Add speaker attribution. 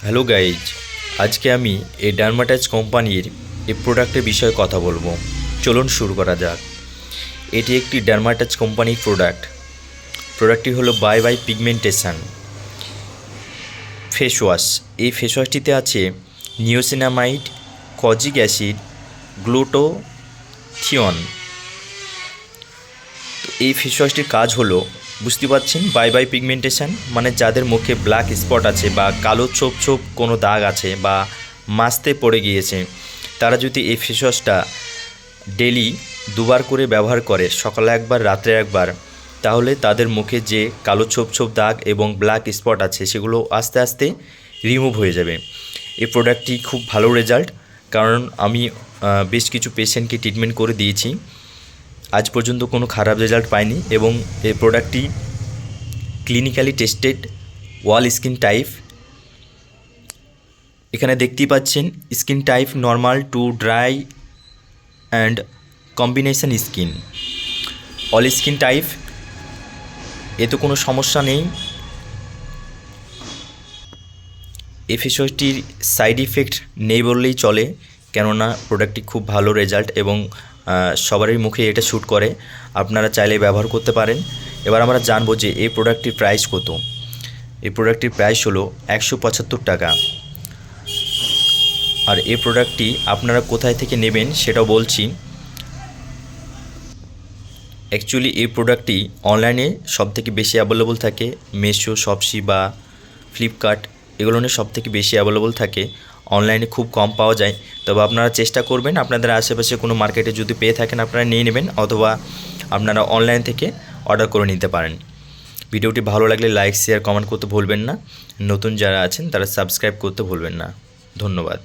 Speaker 1: Hello guys, আজকে আমি এই ডার্মাটাইজ কোম্পানির এই প্রোডাক্টের বিষয়ে কথা বলবো। চলুন শুরু করা যাক। এটি একটি ডার্মাটাইজ কোম্পানির প্রোডাক্টটি হলো bye bye pigmentation face wash. এই ফেস ওয়াশটিতে আছে নিওসিনামাইড, কজিক অ্যাসিড, গ্লুটোথিয়ন। তো এই ফেস ওয়াশটির কাজ হলো, বুঝতে পারছেন, বাই বাই পিগমেন্টেশন মানে যাদের মুখে ব্ল্যাক স্পট আছে বা কালো ছোপ ছোপ কোনো দাগ আছে বা মাস্তে পড়ে গিয়েছে, তারা যদি এই ফেস ওয়াশটা ডেলি দুবার করে ব্যবহার করে, সকালে একবার রাত্রে একবার, তাহলে তাদের মুখে যে কালো ছোপ ছোপ দাগ এবং ব্ল্যাক স্পট আছে সেগুলো আস্তে আস্তে রিমুভ হয়ে যাবে। এই প্রোডাক্টটি খুব ভালো রেজাল্ট, কারণ আমি বেশ কিছু পেশেন্টকে ট্রিটমেন্ট করে দিয়েছি, আজ পর্যন্ত কোনো খারাপ রেজাল্ট পাইনি। এবং এই প্রোডাক্টটি ক্লিনিক্যালি টেস্টেড ওয়াল স্কিন টাইপ। এখানে দেখতেই পাচ্ছেন skin type normal to dry and combination skin. All skin type, এতে কোনো সমস্যা নেই। এই ফেস ওয়াশটির সাইড ইফেক্ট নেই বললেই চলে, কেননা প্রোডাক্টটি খুব ভালো রেজাল্ট এবং সবারই মুখে এটা শ্যুট করে। আপনারা চাইলে ব্যবহার করতে পারেন। এবার আমরা জানবো যে এই প্রোডাক্টটির প্রাইস কত। এই প্রোডাক্টটির প্রাইস হলো 175 টাকা। আর এই প্রোডাক্টটি আপনারা কোথায় থেকে নেবেন সেটাও বলছি। অ্যাকচুয়ালি এই প্রোডাক্টটি অনলাইনে সবথেকে বেশি অ্যাভেলেবল থাকে, মিশো, শপসি বা ফ্লিপকার্ট, এগুলো নিয়ে সবথেকে বেশি অ্যাভেলেবল থাকে। অনলাইনে খুব কম পাওয়া যায়। তবে আপনারা চেষ্টা করবেন, আপনাদের আশেপাশে কোনো মার্কেটে যদি পেয়ে থাকেন আপনারা নিয়ে নেবেন, অথবা আপনারা অনলাইন থেকে অর্ডার করে নিতে পারেন। ভিডিওটি ভালো লাগলে লাইক, শেয়ার, কমেন্ট করতে ভুলবেন না। নতুন যারা আছেন তারা সাবস্ক্রাইব করতে ভুলবেন না। ধন্যবাদ।